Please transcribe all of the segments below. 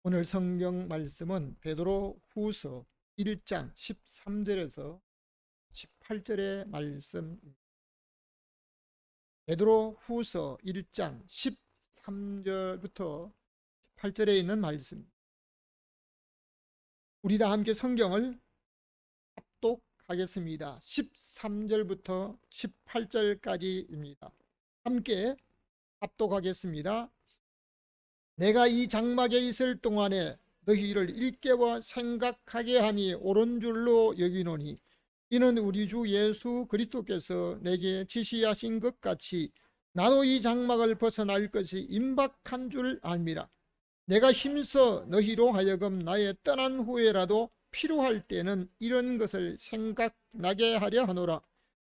오늘 성경 말씀은 베드로 후서 1장 13절에서 18절의 말씀. 베드로 후서 1장 13절부터 18절에 있는 말씀. 우리 다 함께 성경을 합독하겠습니다. 13절부터 18절까지입니다. 함께 합독하겠습니다. 내가 이 장막에 있을 동안에 너희를 일깨워 생각하게 함이 옳은 줄로 여기노니 이는 우리 주 예수 그리스도께서 내게 지시하신 것 같이 나도 이 장막을 벗어날 것이 임박한 줄 압니다. 내가 힘써 너희로 하여금 나의 떠난 후에라도 필요할 때는 이런 것을 생각나게 하려 하노라.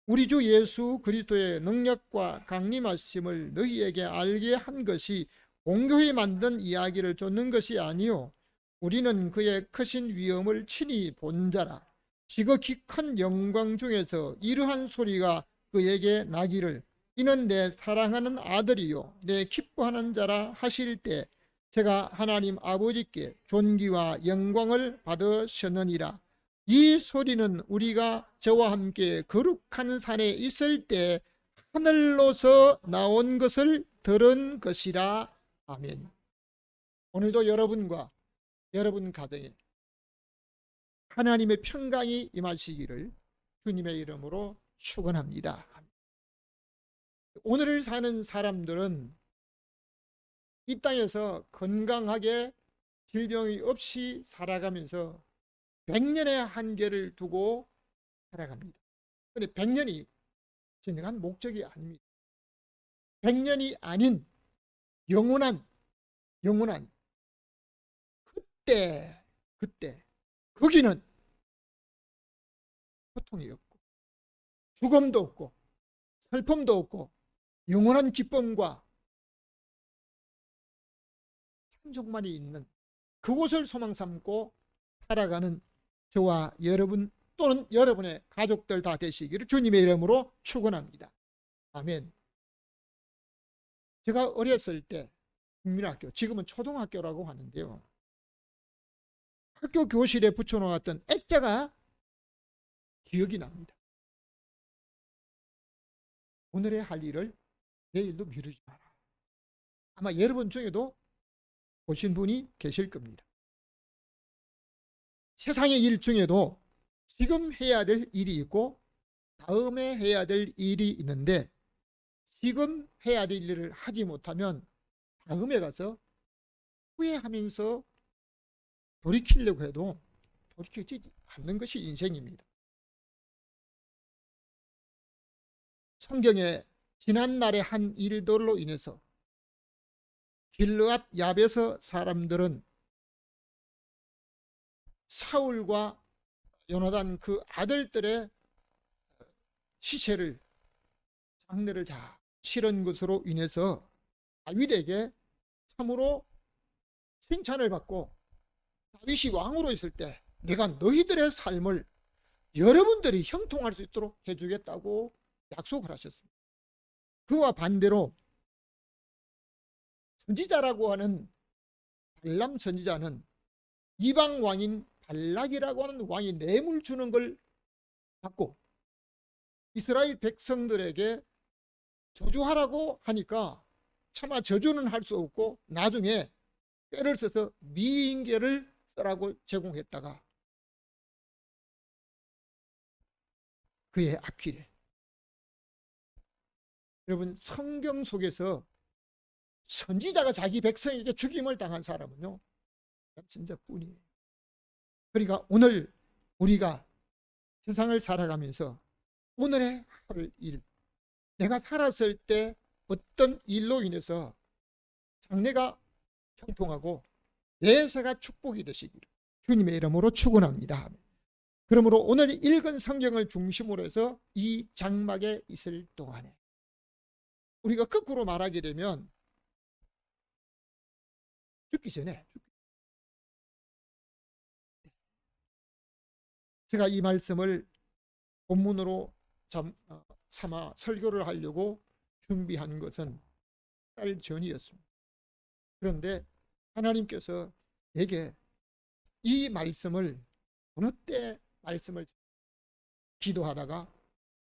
우리 주 예수 그리스도의 능력과 강림하심을 너희에게 알게 한 것이 공교히 만든 이야기를 쫓는 것이 아니요 우리는 그의 크신 위엄을 친히 본 자라. 지극히 큰 영광 중에서 이러한 소리가 그에게 나기를 이는 내 사랑하는 아들이요 내 기뻐하는 자라 하실 때 제가 하나님 아버지께 존귀와 영광을 받으셨느니라. 이 소리는 우리가 저와 함께 거룩한 산에 있을 때 하늘로서 나온 것을 들은 것이라. 아멘. 오늘도 여러분과 여러분 가정에 하나님의 평강이 임하시기를 주님의 이름으로 축원합니다. 오늘을 사는 사람들은 이 땅에서 건강하게 질병이 없이 살아가면서 100년의 한계를 두고 살아갑니다. 그런데 100년이 진정한 목적이 아닙니다. 100년이 아닌 영원한 그때 거기는 고통이 없고 죽음도 없고 슬픔도 없고 영원한 기쁨과 찬송만이 있는 그곳을 소망 삼고 살아가는 저와 여러분 또는 여러분의 가족들 다 되시기를 주님의 이름으로 축원합니다. 아멘. 제가 어렸을 때 국민학교, 지금은 초등학교라고 하는데요, 학교 교실에 붙여놓았던 액자가 기억이 납니다. 오늘의 할 일을 내일도 미루지 마라. 아마 여러분 중에도 보신 분이 계실 겁니다. 세상의 일 중에도 지금 해야 될 일이 있고 다음에 해야 될 일이 있는데 지금 해야 될 일을 하지 못하면 다음에 가서 후회하면서 돌이키려고 해도 돌이키지 않는 것이 인생입니다. 성경에 지난날의 한 일들로 인해서 길르앗 야베스 사람들은 사울과 요나단 그 아들들의 시체를 장례를 잘 치른 것으로 인해서 다윗에게 참으로 칭찬을 받고 다윗이 왕으로 있을 때 내가 너희들의 삶을 여러분들이 형통할 수 있도록 해주겠다고 약속을 하셨습니다. 그와 반대로 선지자라고 하는 발람 선지자는 이방 왕인 발락이라고 하는 왕이 뇌물 주는 걸 받고 이스라엘 백성들에게 저주하라고 하니까 차마 저주는 할 수 없고 나중에 꾀를 써서 미인계를 쓰라고 제공했다가 그의 앞길에 여러분 성경 속에서 선지자가 자기 백성에게 죽임을 당한 사람은요 선지자뿐이에요. 그러니까 오늘 우리가 세상을 살아가면서 오늘의 할 일, 내가 살았을 때 어떤 일로 인해서 장래가 형통하고 내세가 축복이 되시기를 주님의 이름으로 축원합니다. 그러므로 오늘 읽은 성경을 중심으로 해서 이 장막에 있을 동안에 우리가 거꾸로 말하게 되면 죽기 전에 제가 이 말씀을 본문으로 삼아 설교를 하려고 준비한 것은 달 전이었습니다. 그런데 하나님께서 내게 이 말씀을 어느 때 말씀을 기도하다가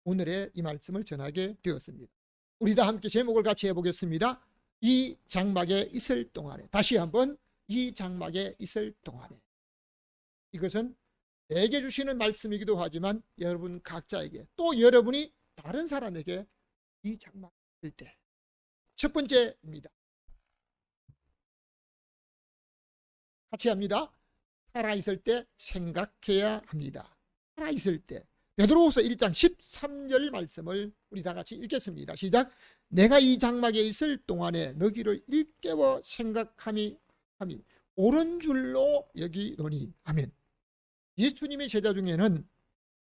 오늘의 이 말씀을 전하게 되었습니다. 우리 다 함께 제목을 같이 해보겠습니다. 이 장막에 있을 동안에. 다시 한번, 이 장막에 있을 동안에. 이것은 내게 주시는 말씀이기도 하지만 여러분 각자에게, 또 여러분이 다른 사람에게 이 장막에 있을 때, 첫 번째입니다. 같이 합니다. 살아있을 때 생각해야 합니다. 살아있을 때. 베드로후서 1장 13절 말씀을 우리 다 같이 읽겠습니다. 시작. 내가 이 장막에 있을 동안에 너희를 일깨워 생각함이 옳은 줄로 여기노니. 아멘. 예수님의 제자 중에는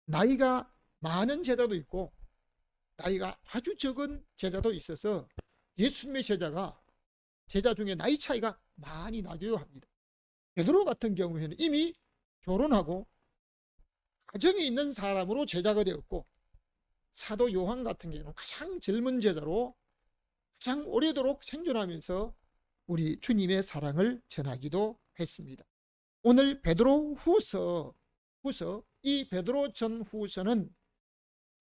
나이가 많은 제자도 있고 나이가 아주 적은 제자도 있어서 예수님의 제자 중에 나이 차이가 많이 나기도 합니다. 베드로 같은 경우에는 이미 결혼하고 가정이 있는 사람으로 제자가 되었고, 사도 요한 같은 경우는 가장 젊은 제자로 가장 오래도록 생존하면서 우리 주님의 사랑을 전하기도 했습니다. 오늘 베드로 후서, 이 베드로 전 후서는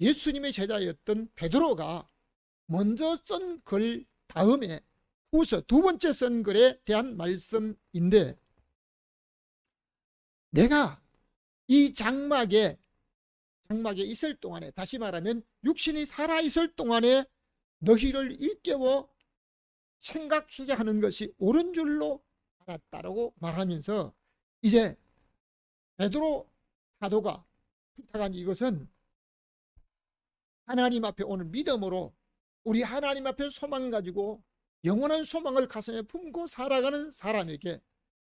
예수님의 제자였던 베드로가 먼저 쓴 글 다음에 후서 두 번째 쓴 글에 대한 말씀인데, 내가 이 장막에 있을 동안에, 다시 말하면 육신이 살아있을 동안에 너희를 일깨워 생각하게 하는 것이 옳은 줄로 알았다라고 말하면서, 이제 베드로 사도가 부탁한 이것은 하나님 앞에 오늘 믿음으로 우리 하나님 앞에 소망 가지고 영원한 소망을 가슴에 품고 살아가는 사람에게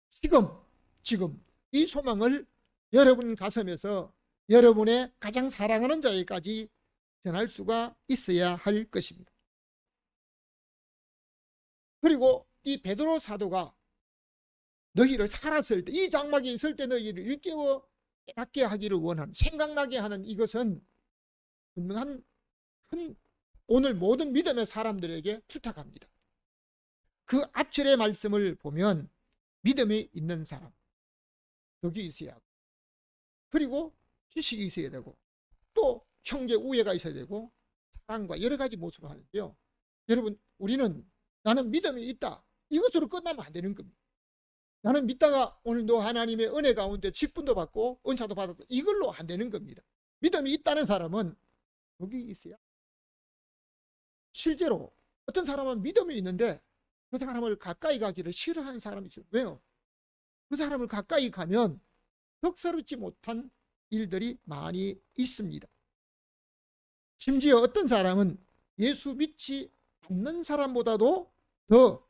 지금 이 소망을 여러분 가슴에서 여러분의 가장 사랑하는 자에게까지 전할 수가 있어야 할 것입니다. 그리고 이 베드로 사도가 너희를 살았을 때, 이 장막에 있을 때 너희를 일깨워 깨닫게 하기를 원하는, 생각나게 하는 이것은 분명한 오늘 모든 믿음의 사람들에게 부탁합니다. 그 앞절의 말씀을 보면 믿음이 있는 사람, 덕이 있어야 하고, 그리고 지식이 있어야 되고, 또 형제 우애가 있어야 되고, 사랑과 여러 가지 모습을 하는데요. 여러분, 우리는 나는 믿음이 있다, 이것으로 끝나면 안 되는 겁니다. 나는 믿다가 오늘도 하나님의 은혜 가운데 직분도 받고 은사도 받았다, 이걸로 안 되는 겁니다. 믿음이 있다는 사람은 덕이 있어야. 실제로 어떤 사람은 믿음이 있는데 그 사람을 가까이 가기를 싫어하는 사람이 있어요. 왜요? 그 사람을 가까이 가면 덕스럽지 못한 일들이 많이 있습니다. 심지어 어떤 사람은 예수 믿지 않는 사람보다도 더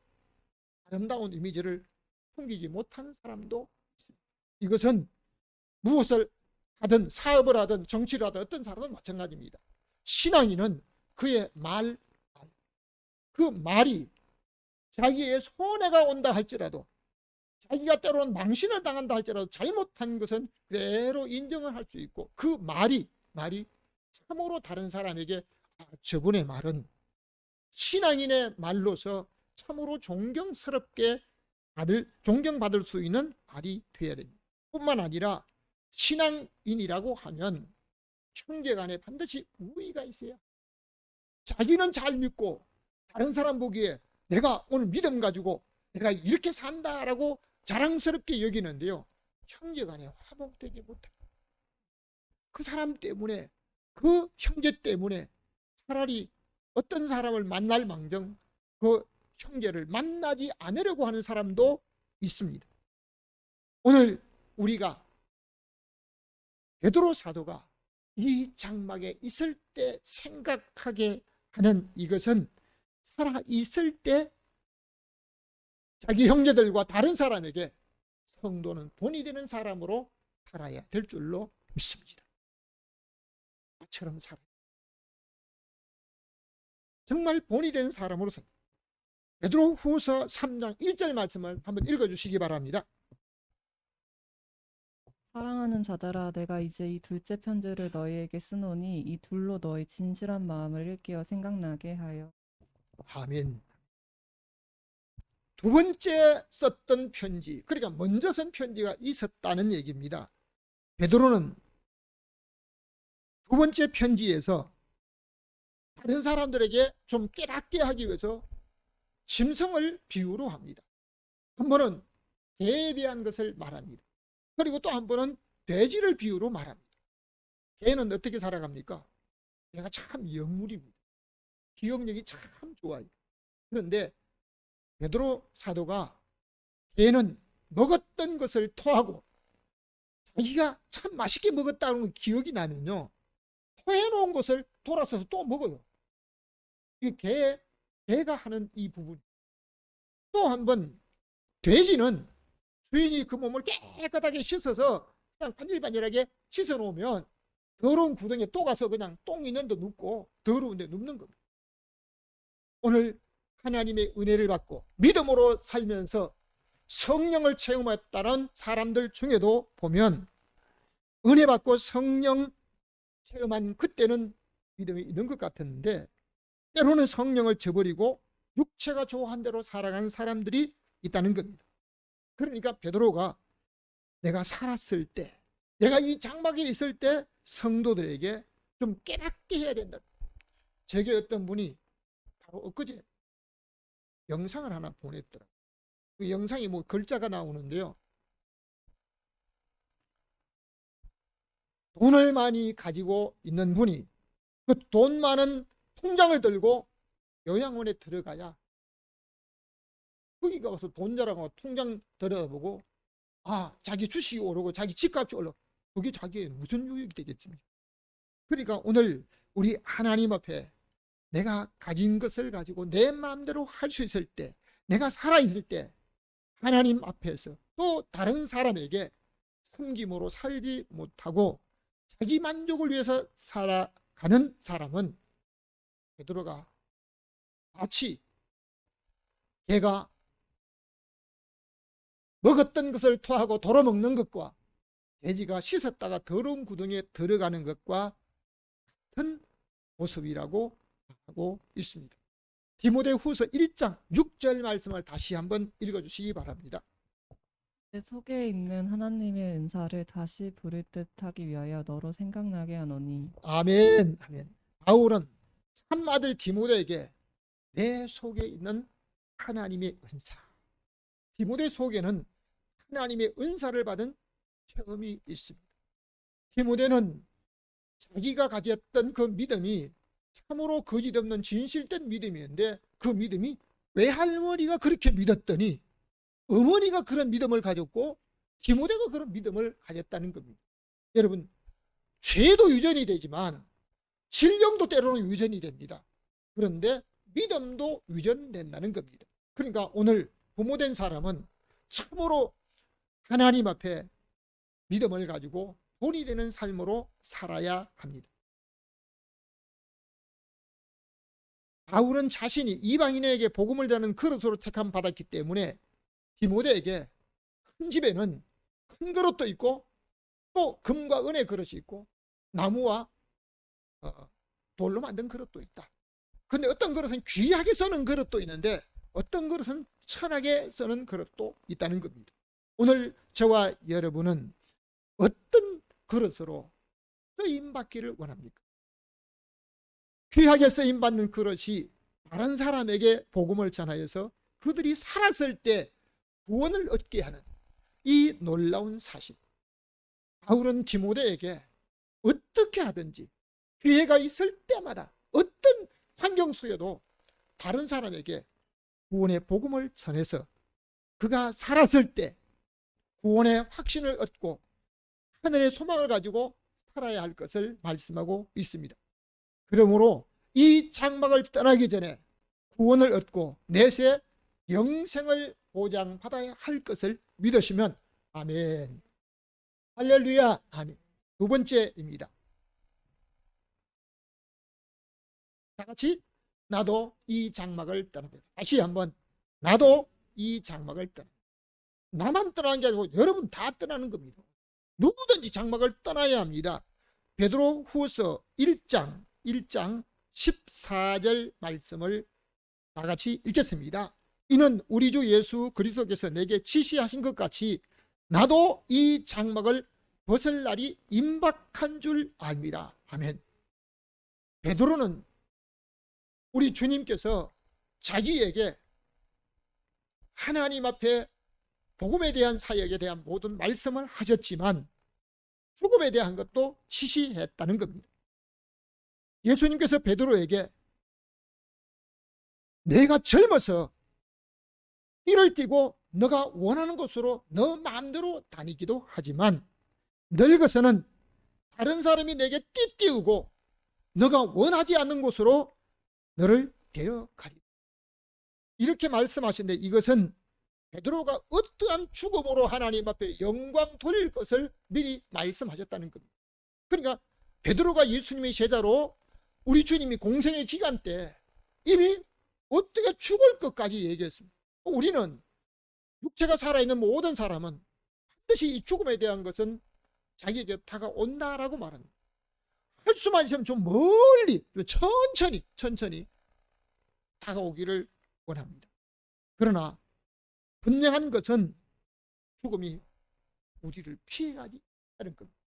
아름다운 이미지를 풍기지 못한 사람도 있습니다. 이것은 무엇을 하든 사업을 하든 정치를 하든 어떤 사람은 마찬가지입니다. 신앙인은 그의 그 말이 자기의 손해가 온다 할지라도, 자기가 때로는 망신을 당한다 할지라도 잘못한 것은 그대로 인정을 할 수 있고, 그 말이 참으로 다른 사람에게 저분의 말은 신앙인의 말로서 참으로 존경받을 수 있는 말이 되어야 됩니다. 뿐만 아니라 신앙인이라고 하면 형제간에 반드시 우애가 있어야, 자기는 잘 믿고 다른 사람 보기에 내가 오늘 믿음 가지고 내가 이렇게 산다라고 자랑스럽게 여기는데요, 형제간에 화목되지 못해. 그 사람 때문에, 그 형제 때문에 차라리 어떤 사람을 만날 망정 그 형제를 만나지 않으려고 하는 사람도 있습니다. 오늘 우리가 베드로 사도가 이 장막에 있을 때 생각하게 하는 이것은, 살아있을 때 자기 형제들과 다른 사람에게 성도는 본이 되는 사람으로 살아야 될 줄로 믿습니다. 나처럼 살아, 정말 본이 되는 사람으로 살아. 베드로 후서 3장 1절 말씀을 한번 읽어주시기 바랍니다. 사랑하는 자들아, 내가 이제 이 둘째 편지를 너희에게 쓰노니 이 둘로 너희 진실한 마음을 일깨어 생각나게 하여. 아멘. 두 번째 썼던 편지, 그러니까 먼저 쓴 편지가 있었다는 얘기입니다. 베드로는 두 번째 편지에서 다른 사람들에게 좀 깨닫게 하기 위해서 짐승을 비유로 합니다. 한 번은 개에 대한 것을 말합니다. 그리고 또 한 번은 돼지를 비유로 말합니다. 개는 어떻게 살아갑니까? 개가 참 영물입니다. 기억력이 참 좋아요. 그런데 베드로 사도가 개는 먹었던 것을 토하고 자기가 참 맛있게 먹었다는 기억이 나면요, 토해놓은 것을 돌아서서 또 먹어요. 이 개가 하는 이 부분. 또 한 번 돼지는 주인이 그 몸을 깨끗하게 씻어서 그냥 반질반질하게 씻어 놓으면 더러운 구덩이에 또 가서 그냥 똥 있는 데 눕고 더러운 데 눕는 겁니다. 오늘 하나님의 은혜를 받고 믿음으로 살면서 성령을 체험했다는 사람들 중에도 보면 은혜 받고 성령 체험한 그때는 믿음이 있는 것 같았는데 때로는 성령을 저버리고 육체가 좋아한 대로 살아간 사람들이 있다는 겁니다. 그러니까 베드로가 내가 살았을 때, 내가 이 장막에 있을 때 성도들에게 좀 깨닫게 해야 된다. 제게 어떤 분이 바로 엊그제 영상을 하나 보냈더라. 그 영상이 뭐 글자가 나오는데요. 돈을 많이 가지고 있는 분이 그 돈 많은 통장을 들고 요양원에 들어가야 거기 가서 돈 자랑하고 통장 들여다보고 자기 주식이 오르고 자기 집값이 올라, 그게 자기의 무슨 유익이 되겠습니까? 그러니까 오늘 우리 하나님 앞에 내가 가진 것을 가지고 내 마음대로 할 수 있을 때, 내가 살아있을 때 하나님 앞에서 또 다른 사람에게 섬김으로 살지 못하고 자기 만족을 위해서 살아가는 사람은 베드로가 마치 개가 먹었던 것을 토하고 도로먹는 것과 돼지가 씻었다가 더러운 구덩이에 들어가는 것과 같은 모습이라고 하고 있습니다. 디모데후서 1장 6절 말씀을 다시 한번 읽어주시기 바랍니다. 내 속에 있는 하나님의 은사를 다시 부를 듯하기 위하여 너로 생각나게 하노니. 아멘. 아멘. 바울은 참아들 디모데에게 내 속에 있는 하나님의 은사, 디모데 속에는 하나님의 은사를 받은 체험이 있습니다. 디모데는 자기가 가졌던 그 믿음이 참으로 거짓없는 진실된 믿음이었는데 그 믿음이 외할머니가 그렇게 믿었더니 어머니가 그런 믿음을 가졌고 디모데가 그런 믿음을 가졌다는 겁니다. 여러분, 죄도 유전이 되지만 질병도 때로는 유전이 됩니다. 그런데 믿음도 유전된다는 겁니다. 그러니까 오늘 부모된 사람은 참으로 하나님 앞에 믿음을 가지고 본이 되는 삶으로 살아야 합니다. 바울은 자신이 이방인에게 복음을 전하는 그릇으로 택함 받았기 때문에 디모데에게 큰 집에는 큰 그릇도 있고 또 금과 은의 그릇이 있고 나무와 돌로 만든 그릇도 있다. 근데 어떤 그릇은 귀하게 쓰는 그릇도 있는데 어떤 그릇은 천하게 쓰는 그릇도 있다는 겁니다. 오늘 저와 여러분은 어떤 그릇으로 쓰임받기를 원합니까? 귀하게 쓰임받는 그릇이 다른 사람에게 복음을 전하여서 그들이 살았을 때 구원을 얻게 하는 이 놀라운 사실. 바울은 디모데에게 어떻게 하든지 기회가 있을 때마다 어떤 환경 속에도 다른 사람에게 구원의 복음을 전해서 그가 살았을 때 구원의 확신을 얻고 하늘의 소망을 가지고 살아야 할 것을 말씀하고 있습니다. 그러므로 이 장막을 떠나기 전에 구원을 얻고 내세 영생을 보장받아야 할 것을 믿으시면 아멘. 할렐루야. 아멘. 두 번째입니다. 다 같이 나도 이 장막을 떠납니다. 다시 한번 나도 이 장막을 떠납니다. 나만 떠나는 게 아니고 여러분 다 떠나는 겁니다. 누구든지 장막을 떠나야 합니다. 베드로 후서 1장 14절 말씀을 다 같이 읽겠습니다. 이는 우리 주 예수 그리스도께서 내게 지시하신 것 같이 나도 이 장막을 벗을 날이 임박한 줄 압니다. 아멘. 베드로는 우리 주님께서 자기에게 하나님 앞에 복음에 대한 사역에 대한 모든 말씀을 하셨지만 죽음에 대한 것도 지시했다는 겁니다. 예수님께서 베드로에게 내가 젊어서 띠를 띠고 너가 원하는 곳으로 너 마음대로 다니기도 하지만 늙어서는 다른 사람이 내게 띠띠우고 너가 원하지 않는 곳으로 너를 데려가리. 이렇게 말씀하신데 이것은 베드로가 어떠한 죽음으로 하나님 앞에 영광 돌릴 것을 미리 말씀하셨다는 겁니다. 그러니까 베드로가 예수님의 제자로 우리 주님이 공생의 기간 때 이미 어떻게 죽을 것까지 얘기했습니다. 우리는 육체가 살아있는 모든 사람은 반드시 이 죽음에 대한 것은 자기에게 다가온다라고 말합니다. 할 수만 있으면 좀 멀리 천천히 다가오기를 원합니다. 그러나 분명한 것은 죽음이 우리를 피해가지 않은 겁니다.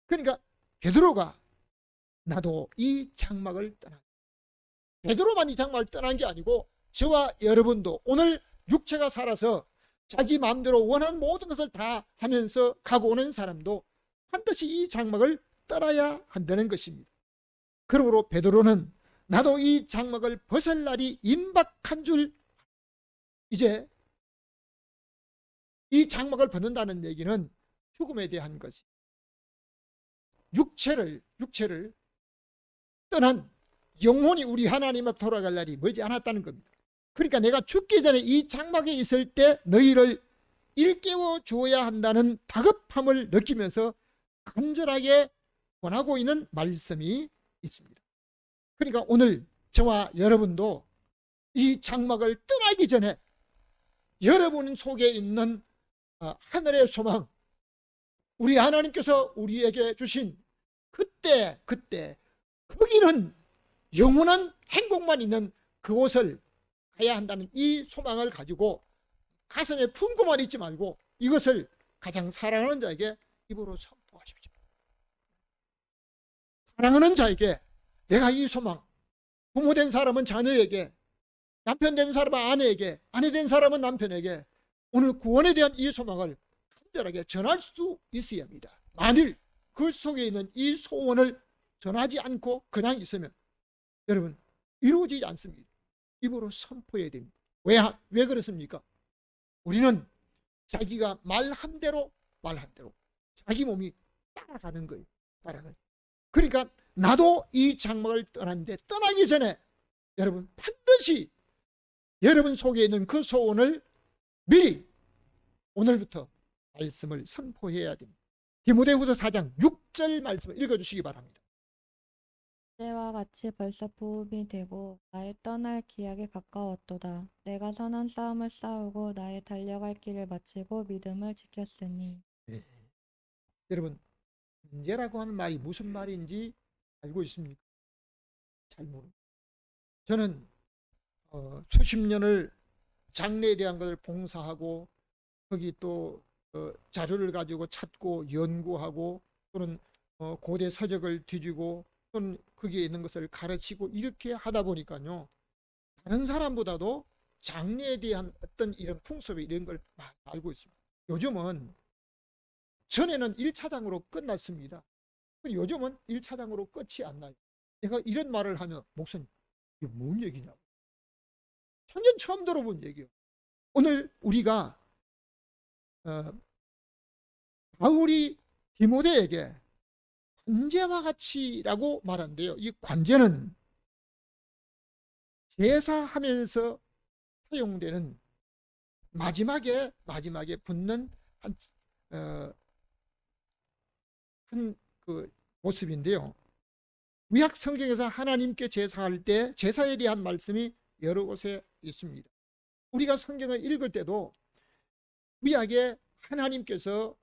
그러니까 베드로가 나도 이 장막을 떠난, 베드로만 이 장막을 떠난 게 아니고 저와 여러분도 오늘 육체가 살아서 자기 마음대로 원하는 모든 것을 다 하면서 가고 오는 사람도 반드시 이 장막을 떠나야 한다는 것입니다. 그러므로 베드로는 나도 이 장막을 벗을 날이 임박한 줄, 이제 이 장막을 벗는다는 얘기는 죽음에 대한 것이 육체를 떠난 영혼이 우리 하나님 앞 돌아갈 날이 멀지 않았다는 겁니다. 그러니까 내가 죽기 전에 이 장막에 있을 때 너희를 일깨워 주어야 한다는 다급함을 느끼면서 간절하게 원하고 있는 말씀이 있습니다. 그러니까 오늘 저와 여러분도 이 장막을 떠나기 전에 여러분 속에 있는 하늘의 소망, 우리 하나님께서 우리에게 주신 그때 거기는 영원한 행복만 있는 그곳을 가야 한다는 이 소망을 가지고 가슴에 품고만 있지 말고 이것을 가장 사랑하는 자에게 입으로 선포하십시오. 사랑하는 자에게 내가 이 소망, 부모된 사람은 자녀에게, 남편 된 사람은 아내에게, 아내 된 사람은 남편에게 오늘 구원에 대한 이 소망을 간절하게 전할 수 있어야 합니다. 만일 그 속에 있는 이 소원을 전하지 않고 그냥 있으면 여러분 이루어지지 않습니다. 입으로 선포해야 됩니다. 왜 그렇습니까? 우리는 자기가 말한 대로 자기 몸이 따라가는 거예요. 그러니까 나도 이 장막을 떠났는데 떠나기 전에 여러분 반드시 여러분 속에 있는 그 소원을 미리 오늘부터 말씀을 선포해야 됩니다. 디모데후서 4장 6절 말씀을 읽어주시기 바랍니다. 때와 같이 벌써 부음이 되고 나의 떠날 기약에 가까웠도다. 내가 선한 싸움을 싸우고 나의 달려갈 길을 마치고 믿음을 지켰으니. 네. 여러분 이제라고 하는 말이 무슨 말인지 알고 있습니까? 잘 모릅니다. 저는 수십 년을 장래에 대한 것을 봉사하고 거기 또 자료를 가지고 찾고 연구하고 또는 고대 서적을 뒤지고 또는 거기에 있는 것을 가르치고 이렇게 하다 보니까요 다른 사람보다도 장래에 대한 어떤 이런 풍습 이런 걸 많이 알고 있습니다. 요즘은 전에는 1차장으로 끝났습니다. 요즘은 1차장으로 끝이 안 나요. 내가 이런 말을 하면 목사님 이게 뭔 얘기냐고 전혀 처음 들어본 얘기예요. 오늘 우리가 바울이 디모데에게 관제와 같이라고 말한대요. 이 관제는 제사하면서 사용되는 마지막에 붙는 한 그 모습인데요. 구약 성경에서 하나님께 제사할 때 제사에 대한 말씀이 여러 곳에 있습니다. 우리가 성경을 읽을 때도 구약에 하나님께서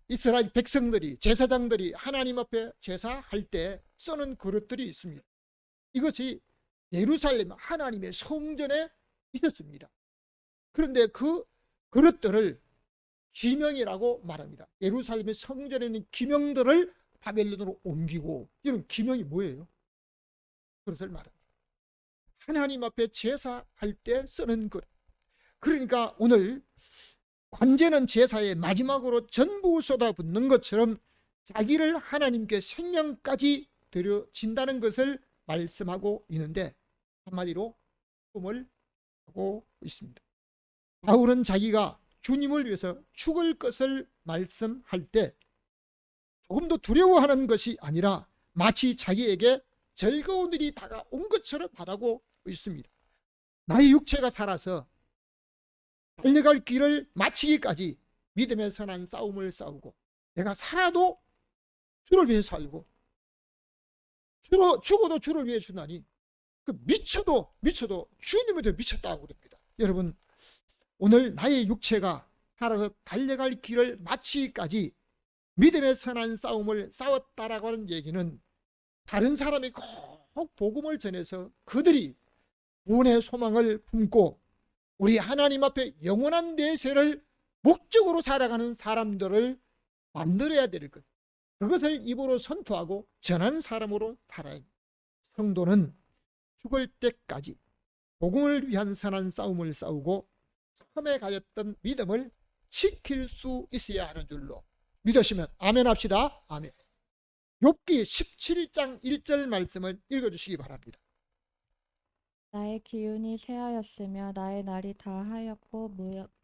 이스라엘 백성들이 제사장들이 하나님 앞에 제사할 때 쓰는 그릇들이 있습니다. 이것이 예루살렘 하나님의 성전에 있었습니다. 그런데 그 그릇들을 기명이라고 말합니다. 예루살렘의 성전에 있는 기명들을 바벨론으로 옮기고, 이런 기명이 뭐예요? 그것을 말합니다. 하나님 앞에 제사할 때 쓰는 그릇. 그러니까 오늘 관제는 제사의 마지막으로 전부 쏟아붓는 것처럼 자기를 하나님께 생명까지 드려진다는 것을 말씀하고 있는데, 한마디로 꿈을 하고 있습니다. 바울은 자기가 주님을 위해서 죽을 것을 말씀할 때 조금도 두려워하는 것이 아니라 마치 자기에게 즐거운 일이 다가온 것처럼 말하고 있습니다. 나의 육체가 살아서 달려갈 길을 마치기까지 믿음의 선한 싸움을 싸우고, 내가 살아도 주를 위해 살고 죽어도 주를 위해 주나니 그 미쳐도 주님에 대해 미쳤다고 그럽니다. 여러분, 오늘 나의 육체가 살아서 달려갈 길을 마치기까지 믿음의 선한 싸움을 싸웠다라고 하는 얘기는, 다른 사람이 꼭 복음을 전해서 그들이 구원의 소망을 품고 우리 하나님 앞에 영원한 내세를 목적으로 살아가는 사람들을 만들어야 될 것, 그것을 입으로 선포하고 전하는 사람으로 살아야 합니다. 성도는 죽을 때까지 복음을 위한 선한 싸움을 싸우고 처음에 가졌던 믿음을 지킬 수 있어야 하는 줄로 믿으시면 아멘 합시다. 아멘. 욥기 17장 1절 말씀을 읽어주시기 바랍니다. 나의 기운이 쇠하였으며 나의 날이 다하였고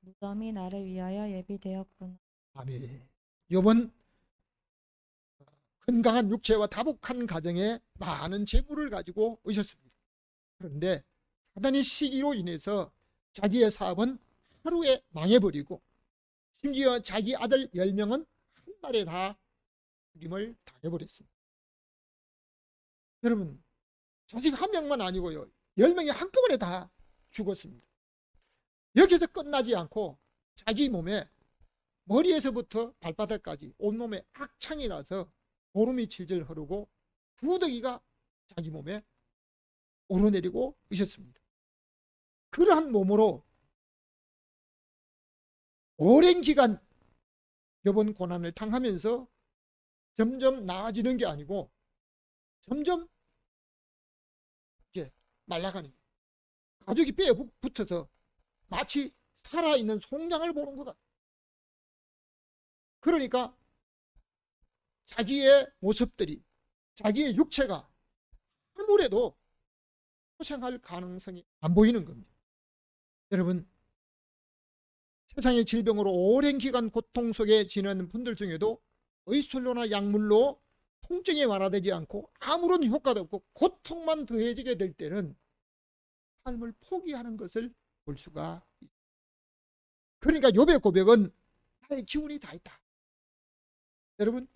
무덤이 나를 위하여 예비되었구나. 아멘. 욥은 건강한 육체와 다복한 가정에 많은 재물을 가지고 오셨습니다. 그런데 사단의 시기로 인해서 자기의 사업은 하루에 망해버리고, 심지어 자기 아들 10명은 한 달에 다 죽임을 당해버렸습니다. 여러분, 자식 한 명만 아니고요, 10명이 한꺼번에 다 죽었습니다. 여기서 끝나지 않고 자기 몸에 머리에서부터 발바닥까지 온몸에 악창이 나서 고름이 질질 흐르고 구더기가 자기 몸에 오르내리고 있었습니다. 그러한 몸으로 오랜 기간 욥은 고난을 당하면서 점점 나아지는 게 아니고 점점 이제 말라가는 거예요. 가죽이 뼈에 붙어서 마치 살아있는 송장을 보는 것 같아요. 그러니까 자기의 모습들이, 자기의 육체가 아무래도 고생할 가능성이 안 보이는 겁니다. 여러분, 세상의 질병으로 오랜 기간 고통 속에 지내는 분들 중에도 의술로나 약물로 통증이 완화되지 않고 아무런 효과도 없고 고통만 더해지게 될 때는 삶을 포기하는 것을 볼 수가 있습니다. 그러니까 욥의 고백은 나의 기운이 다 있다. 여러분,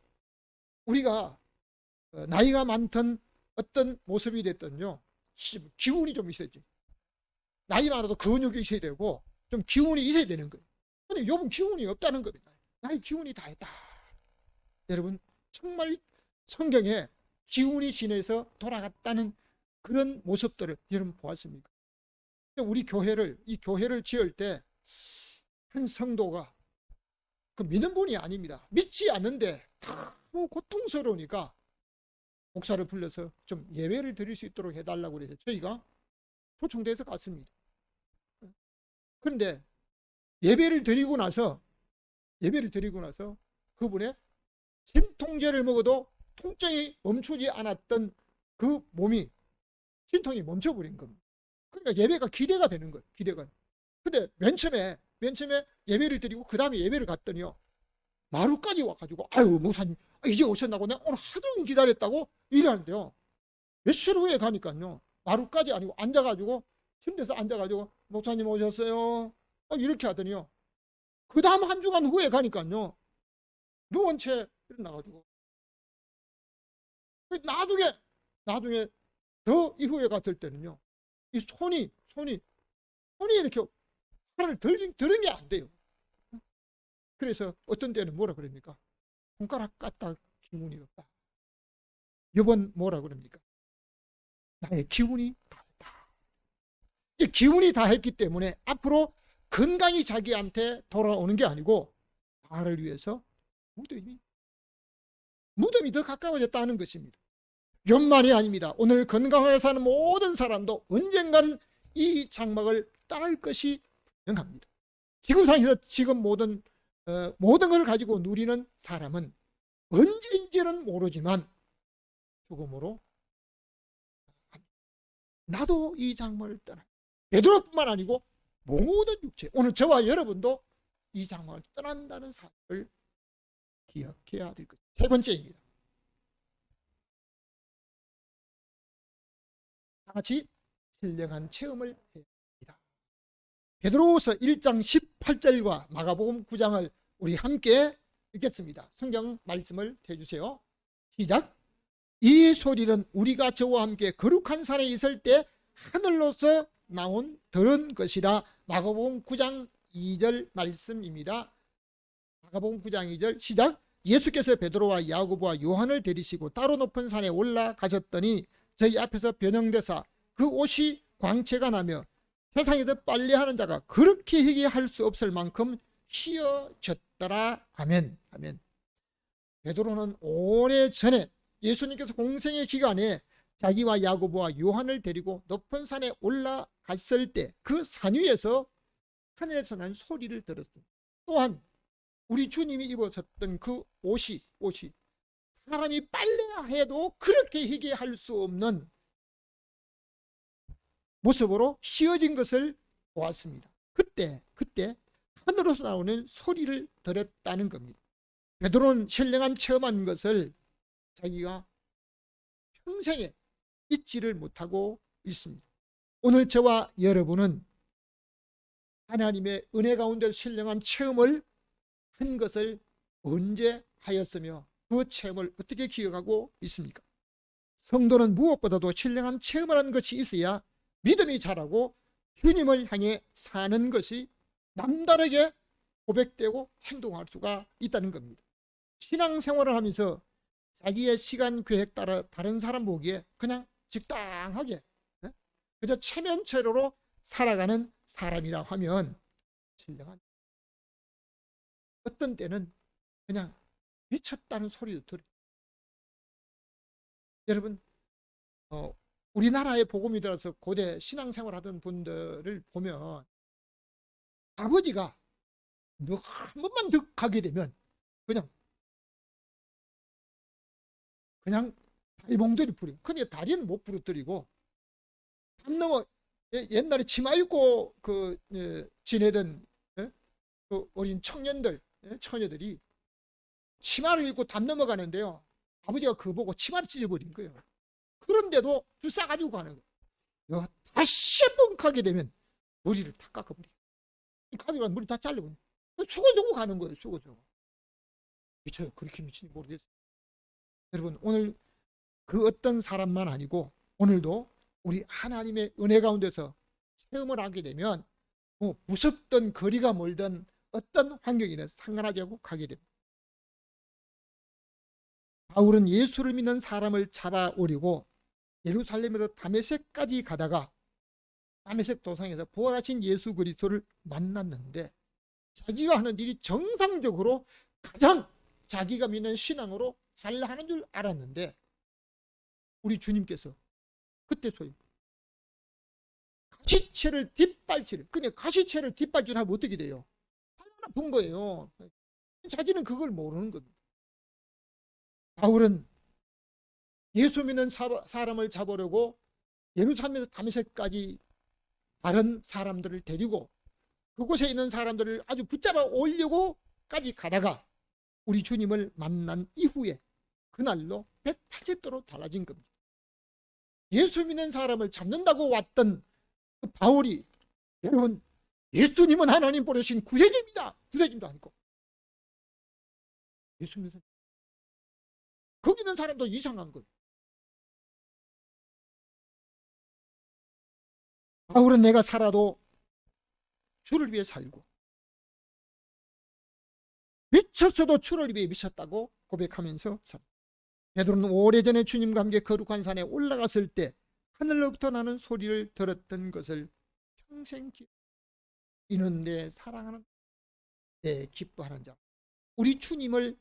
우리가 나이가 많던 어떤 모습이 됐던요, 기운이 좀 있어야지. 나이 많아도 근육이 있어야 되고 좀 기운이 있어야 되는 거예요. 근데 욥은 기운이 없다는 겁니다. 나의 기운이 다 있다. 여러분, 정말 성경에 기운이 지내서 돌아갔다는 그런 모습들을 여러분 보았습니까? 우리 이 교회를 지을 때 한 성도가, 그 믿는 분이 아닙니다. 믿지 않는데 너무 고통스러우니까 목사를 불러서 좀 예배를 드릴 수 있도록 해달라고 그래서 저희가 초청돼서 갔습니다. 그런데 예배를 드리고 나서 그분의 진통제를 먹어도 통증이 멈추지 않았던 그 몸이 진통이 멈춰버린 겁니다. 그러니까 예배가 기대가 되는 거예요. 기대가. 근데 맨 처음에 예배를 드리고 그 다음에 예배를 갔더니요, 마루까지 와가지고, 아유 목사님 이제 오셨나고, 내가 오늘 하도 종일 기다렸다고 이러는데요, 며칠 후에 가니까요, 마루까지 아니고 앉아가지고 침대에서 앉아가지고 목사님 오셨어요 이렇게 하더니요, 그 다음 한 주간 후에 가니까요 누운 채 일어나가지고, 나중에 더 이후에 갔을 때는요, 이 손이 이렇게 하나를 들은 게 안 돼요. 그래서 어떤 때는 뭐라 그럽니까? 손가락 까딱 기운이 없다. 이번 뭐라 그럽니까? 나의 기운이 다 있다. 이제 기운이 다 했기 때문에 앞으로 건강이 자기한테 돌아오는 게 아니고 나를 위해서 무덤이 더 가까워졌다는 것입니다. 욕만이 아닙니다. 오늘 건강하게 사는 모든 사람도 언젠가는 이 장막을 떠날 것이 분명합니다. 지구상에서 지금 모든 걸 가지고 누리는 사람은 언제인지는 모르지만 죽음으로 나도 이 장막을 떠나. 베드로뿐만 아니고 모든 육체, 오늘 저와 여러분도 이 장막을 떠난다는 사실을 기억해야 될 것입니다. 세 번째입니다. 다 같이 신령한 체험을 해야 합니다. 베드로후서 1장 18절과 마가복음 9장을 우리 함께 읽겠습니다. 성경 말씀을 해주세요. 시작. 이 소리는 우리가 저와 함께 거룩한 산에 있을 때 하늘로서 들은 것이라. 마가복음 9장 2절 말씀입니다. 마가복음 9장 2절 시작. 예수께서 베드로와 야고보와 요한을 데리시고 따로 높은 산에 올라가셨더니 저희 앞에서 변형되사 그 옷이 광채가 나며 세상에서 빨래하는 자가 그렇게 희귀할 수 없을 만큼 휘어졌더라. 아멘. 아멘. 베드로는 오래전에 예수님께서 공생의 기간에 자기와 야고보와 요한을 데리고 높은 산에 올라갔을 때 그 산 위에서 하늘에서 난 소리를 들었습니다. 또한 우리 주님이 입으셨던 그 옷이 사람이 빨래해도 그렇게 희귀할 수 없는 모습으로 휘어진 것을 보았습니다. 그때 하늘에서 나오는 소리를 들었다는 겁니다. 베드로는 신령한 체험한 것을 자기가 평생에 잊지를 못하고 있습니다. 오늘 저와 여러분은 하나님의 은혜 가운데 신령한 체험을 한 것을 언제 하였으며 그 체험을 어떻게 기억하고 있습니까? 성도는 무엇보다도 신령한 체험을 한 것이 있어야 믿음이 자라고 주님을 향해 사는 것이 남다르게 고백되고 행동할 수가 있다는 겁니다. 신앙생활을 하면서 자기의 시간 계획 따라 다른 사람 보기에 그냥 적당하게 그저 체면체로로 살아가는 사람이라 하면 신령한, 어떤 때는 그냥 미쳤다는 소리도 들어요. 여러분 우리나라에 복음이 들어서 고대 신앙생활 하던 분들을 보면 아버지가 너 한 번만 더 가게 되면 그냥 다리 몽둥이 부려. 근데 다리는 못 부러뜨리고 담 넘어 옛날에 치마 입고 지내던 그 어린 청년들 처녀들이 치마를 입고 담 넘어가는데요. 아버지가 그거 보고 치마를 찢어버린 거예요. 그런데도 불쌍가지고 가는 거예요. 다시 한번 가게 되면 머리를 다 깎아버려요. 가비가 머리 다 잘라버려요. 수고수고 가는 거예요. 수고수고. 미쳐요. 그렇게 미친지 모르겠어요. 여러분 오늘 그 어떤 사람만 아니고 오늘도 우리 하나님의 은혜 가운데서 체험을 하게 되면 무섭던 거리가 멀던 어떤 환경이나 상관하지 않고 가게 됩니다. 바울은 예수를 믿는 사람을 잡아오려고 예루살렘에서 다메섹까지 가다가 다메섹 도상에서 부활하신 예수 그리스도를 만났는데 자기가 하는 일이 정상적으로 가장 자기가 믿는 신앙으로 잘 하는 줄 알았는데 우리 주님께서 그때 소리 가시채를 뒷발치를 그냥 가시채를 뒷발질하면 어떻게 돼요? 얼마나 아픈 거예요. 자기는 그걸 모르는 겁니다. 바울은 예수 믿는 사람을 잡으려고 예루살렘에서 다메섹까지 다른 사람들을 데리고 그곳에 있는 사람들을 아주 붙잡아 오려고까지 가다가 우리 주님을 만난 이후에 그날로 180도로 달라진 겁니다. 예수 믿는 사람을 잡는다고 왔던 그 바울이 여러분 예수님은 하나님 보내신 구세주입니다. 구세주도 아니고 예수 믿는 사람 거기 있는 사람도 이상한 거예요. 바울은 내가 살아도 주를 위해 살고 미쳤어도 주를 위해 미쳤다고 고백하면서 삽니다. 베드로는 오래전에 주님과 함께 거룩한 산에 올라갔을 때 하늘로부터 나는 소리를 들었던 것을 평생 이는 내 사랑하는 내 기뻐하는 자. 우리 주님을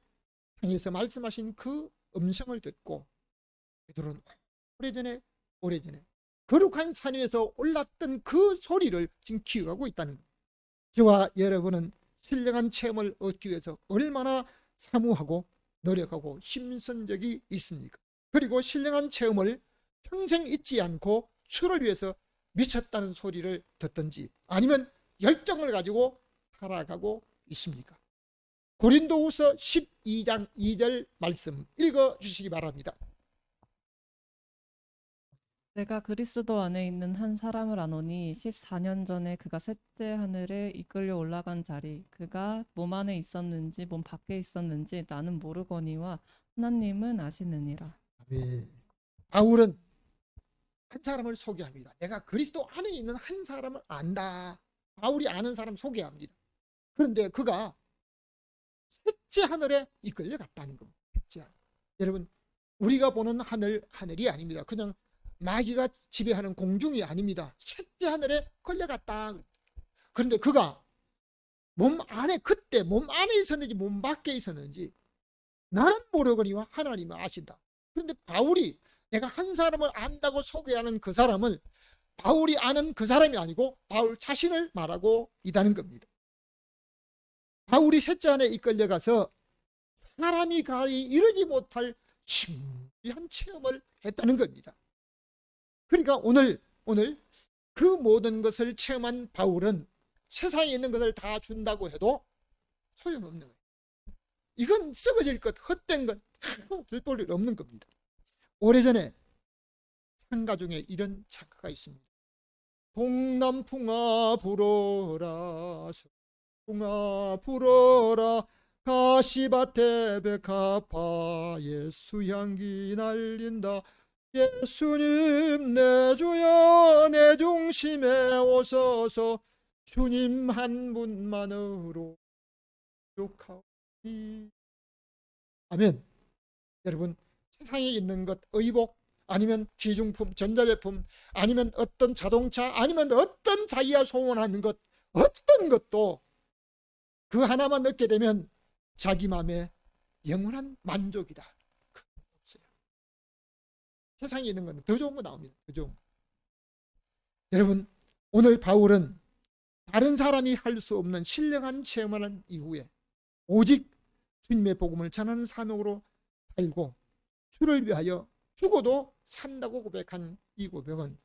향해서 말씀하신 그 음성을 듣고 베드로는 오래전에 거룩한 산 위에서 올랐던 그 소리를 지금 기억하고 있다는 거예요. 저와 여러분은 신령한 체험을 얻기 위해서 얼마나 사모하고 노력하고 힘쓴 적이 있습니까? 그리고 신령한 체험을 평생 잊지 않고 주를 위해서 미쳤다는 소리를 듣든지 아니면 열정을 가지고 살아가고 있습니까? 고린도후서 12장 2절 말씀 읽어주시기 바랍니다. 내가 그리스도 안에 있는 한 사람을 아노니 14년 전에 그가 셋째 하늘에 이끌려 올라간 자리 그가 몸 안에 있었는지 몸 밖에 있었는지 나는 모르거니와 하나님은 아시느니라. 아멘. 바울은 한 사람을 소개합니다. 내가 그리스도 안에 있는 한 사람을 안다. 바울이 아는 사람 소개합니다. 그런데 그가 셋째 하늘에 이끌려 갔다는 겁니다. 셋째 하늘. 여러분, 우리가 보는 하늘이 아닙니다. 그냥 마귀가 지배하는 공중이 아닙니다. 셋째 하늘에 걸려갔다. 그런데 그가 그때 몸 안에 있었는지 몸 밖에 있었는지 나는 모르거니와 하나님은 아신다. 그런데 바울이 내가 한 사람을 안다고 소개하는 그 사람을 바울이 아는 그 사람이 아니고 바울 자신을 말하고 있다는 겁니다. 바울이 셋째 안에 이끌려가서 사람이 가히 이르지 못할 신비한 체험을 했다는 겁니다. 그러니까 오늘 그 모든 것을 체험한 바울은 세상에 있는 것을 다 준다고 해도 소용없는 거예요. 이건 썩어질 것, 헛된 것, 별 일 없는 겁니다. 오래전에 창가 중에 이런 창가가 있습니다. 동남풍아 불어라, 서풍아 불어라, 가시밭에 백합화에 수향기 날린다. 예수님 내 주여 내 중심에 오소서, 주님 한 분만으로 족하오니. 아멘. 여러분, 세상에 있는 것, 의복 아니면 기중품, 전자제품 아니면 어떤 자동차 아니면 어떤 자기가 소원하는 것, 어떤 것도 그 하나만 얻게 되면 자기 마음에 영원한 만족이다. 그건 없어요. 세상에 있는 건 더 좋은 거 나옵니다. 더 좋은 거. 여러분, 오늘 바울은 다른 사람이 할 수 없는 신령한 체험을 한 이후에 오직 주님의 복음을 전하는 사명으로 살고 주를 위하여 죽어도 산다고 고백한 이 고백은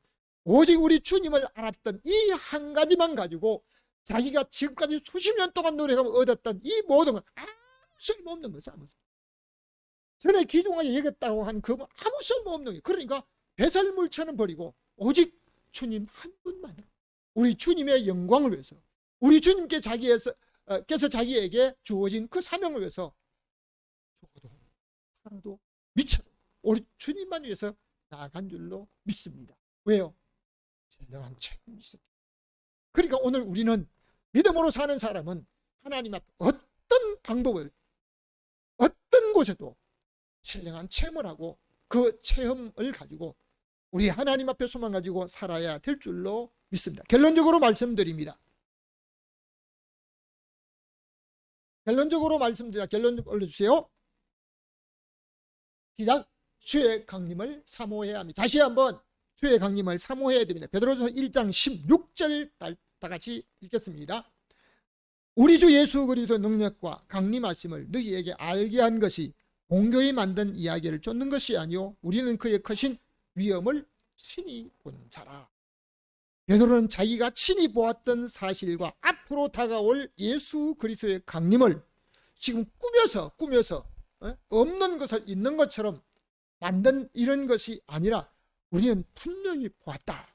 오직 우리 주님을 알았던 이 한 가지만 가지고 자기가 지금까지 수십 년 동안 노력하며 얻었던 이 모든 건 아무 쓸모없는 것이 아무. 전에 기중하게 얘기했다고 한 그건 아무 쓸모없는 거예요. 그러니까 배설물처럼 버리고 오직 주님 한 분만, 우리 주님의 영광을 위해서, 우리 주님께 께서 자기에게 주어진 그 사명을 위해서 죽어도 살아도 미쳐도 우리 주님만 위해서 나아간 줄로 믿습니다. 왜요? 신령한 책임이 있었기. 그러니까 오늘 우리는 믿음으로 사는 사람은 하나님 앞에 어떤 방법을 어떤 곳에도 신령한 체험을 하고 그 체험을 가지고 우리 하나님 앞에 소망 가지고 살아야 될 줄로 믿습니다. 결론적으로 말씀드립니다. 결론적으로 말씀드립니다. 결론 좀 올려주세요. 시작. 주의 강림을 사모해야 합니다. 다시 한번 주의 강림을 사모해야 됩니다. 베드로전서 1장 16절 다 같이 읽겠습니다. 우리 주 예수 그리스도의 능력과 강림하심을 너희에게 알게 한 것이 공교히 만든 이야기를 쫓는 것이 아니요 우리는 그의 크신 위엄을 친히 본 자라. 베드로는 자기가 친히 보았던 사실과 앞으로 다가올 예수 그리스도의 강림을 지금 꾸며서 없는 것을 있는 것처럼 만든 이런 것이 아니라 우리는 분명히 보았다.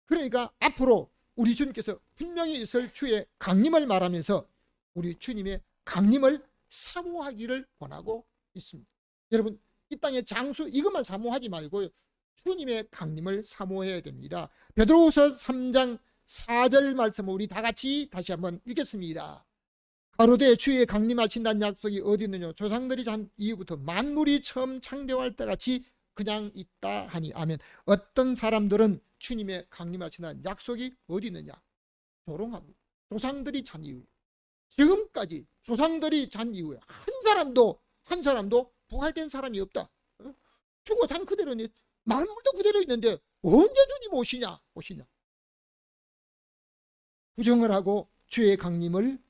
그러니까 앞으로 우리 주님께서 분명히 있을 주의 강림을 말하면서 우리 주님의 강림을 사모하기를 원하고 있습니다. 여러분, 이 땅의 장수 이것만 사모하지 말고 주님의 강림을 사모해야 됩니다. 베드로후서 3장 4절 말씀을 우리 다 같이 다시 한번 읽겠습니다. 가로되 주의 강림하신다는 약속이 어디 있느냐? 조상들이 잔 이후부터 만물이 처음 창조할 때 같이 그냥 있다 하니. 아멘. 어떤 사람들은 주님의 강림하시는 약속이 어디 있느냐? 조롱합니다. 조상들이 잔 이후에, 지금까지 조상들이 잔 이후에 한 사람도 부활된 사람이 없다. 죽어 산 그대로니, 만물도 그대로 있는데 언제 주님 오시냐? 부정을 하고 주의 강림을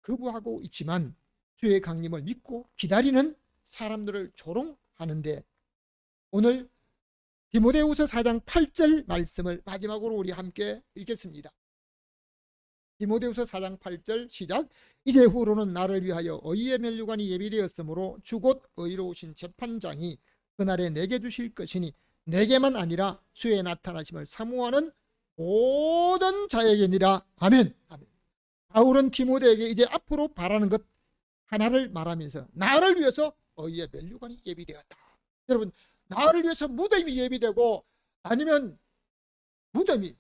거부하고 있지만, 주의 강림을 믿고 기다리는 사람들을 조롱하는데, 오늘 디모데후서 4장 8절 말씀을 마지막으로 우리 함께 읽겠습니다. 디모데후서 4장 8절 시작. 이제 후로는 나를 위하여 의의 면류관이 예비되었으므로 주곧 의로우신 재판장이 그날에 내게 주실 것이니 내게만 아니라 주의 나타나심을 사모하는 모든 자에게니라. 아멘. 바울은 디모데에게 이제 앞으로 바라는 것 하나를 말하면서 나를 위해서 의의 면류관이 예비되었다. 여러분, 나를 위해서 무덤이 예비되고, 아니면 무덤이,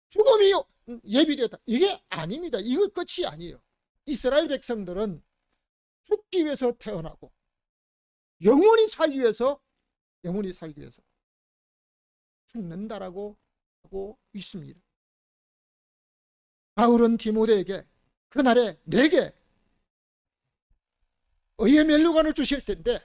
죽음이 예비되었다, 이게 아닙니다. 이거 끝이 아니에요. 이스라엘 백성들은 죽기 위해서 태어나고 영원히 살기 위해서 죽는다라고 하고 있습니다. 바울은 디모데에게 그날에 내게 의의 면류관을 주실 텐데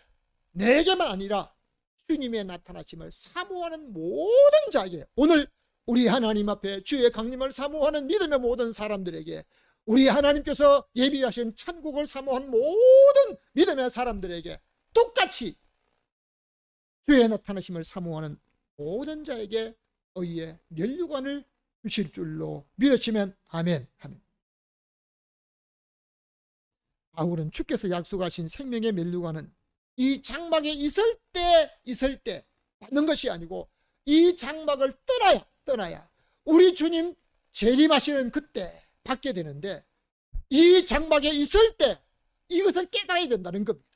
내게만 아니라 주님의 나타나심을 사모하는 모든 자에게, 오늘 우리 하나님 앞에 주의 강림을 사모하는 믿음의 모든 사람들에게, 우리 하나님께서 예비하신 천국을 사모한 모든 믿음의 사람들에게 똑같이 주의 나타나심을 사모하는 모든 자에게 의의 면류관을 주실 줄로 믿으시면 아멘. 바울은 주께서 약속하신 생명의 면류관은 이 장막에 있을 때 받는 것이 아니고, 이 장막을 떠나야 우리 주님 재림하시는 그때 받게 되는데, 이 장막에 있을 때 이것을 깨달아야 된다는 겁니다.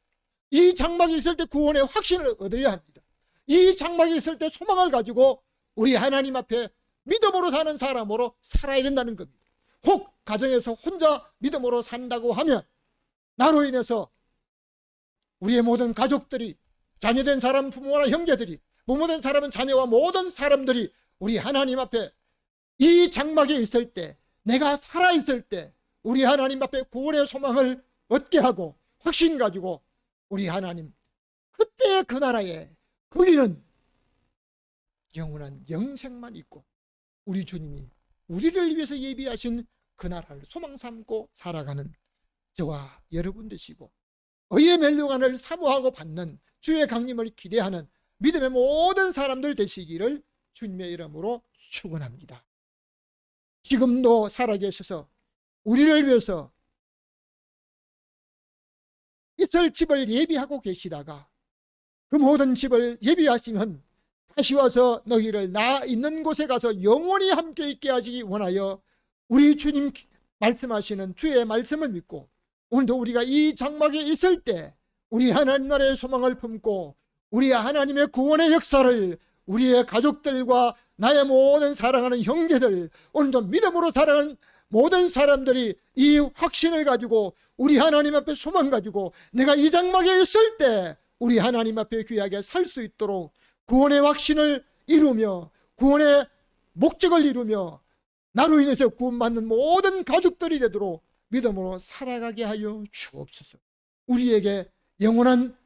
이 장막에 있을 때 구원의 확신을 얻어야 합니다. 이 장막에 있을 때 소망을 가지고 우리 하나님 앞에 믿음으로 사는 사람으로 살아야 된다는 겁니다. 혹 가정에서 혼자 믿음으로 산다고 하면 나로 인해서 우리의 모든 가족들이, 자녀된 사람 부모나 형제들이, 부모된 사람은 자녀와 모든 사람들이 우리 하나님 앞에 이 장막에 있을 때, 내가 살아있을 때 우리 하나님 앞에 구원의 소망을 얻게 하고 확신 가지고 우리 하나님 그때 그 나라에 거기는 영원한 영생만 있고 우리 주님이 우리를 위해서 예비하신 그 나라를 소망 삼고 살아가는 저와 여러분 되시고, 의의 면류관을 사모하고 받는 주의 강림을 기대하는 믿음의 모든 사람들 되시기를 주님의 이름으로 축원합니다. 지금도 살아계셔서 우리를 위해서 있을 집을 예비하고 계시다가 그 모든 집을 예비하시면 다시 와서 너희를 나 있는 곳에 가서 영원히 함께 있게 하시기 원하여 우리 주님 말씀하시는 주의 말씀을 믿고, 오늘도 우리가 이 장막에 있을 때 우리 하나님 나라의 소망을 품고 우리 하나님의 구원의 역사를 우리의 가족들과 나의 모든 사랑하는 형제들, 오늘도 믿음으로 살아가는 모든 사람들이 이 확신을 가지고 우리 하나님 앞에 소망 가지고 내가 이 장막에 있을 때 우리 하나님 앞에 귀하게 살 수 있도록 구원의 확신을 이루며 구원의 목적을 이루며 나로 인해서 구원받는 모든 가족들이 되도록 믿음으로 살아가게 하여 주옵소서. 우리에게 영원한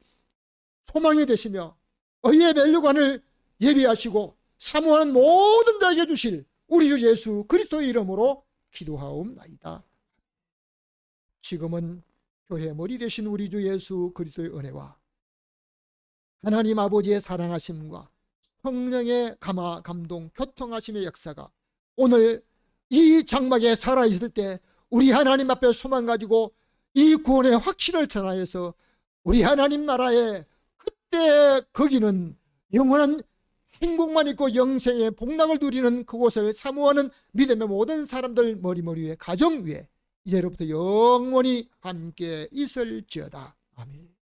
소망이 되시며 의의 면류관을 예비하시고 사모하는 모든 자에게 주실 우리 주 예수 그리스도의 이름으로 기도하옵나이다. 지금은 교회 머리 되신 우리 주 예수 그리스도의 은혜와 하나님 아버지의 사랑하심과 성령의 감화 감동 교통하심의 역사가 오늘 이 장막에 살아있을 때 우리 하나님 앞에 소망 가지고 이 구원의 확신을 전하여서 우리 하나님 나라에 그때 거기는 영원한 행복만 있고 영생의 복락을 누리는 그곳을 사모하는 믿음의 모든 사람들 머리 위에 가정 위에 이제로부터 영원히 함께 있을지어다. 아멘.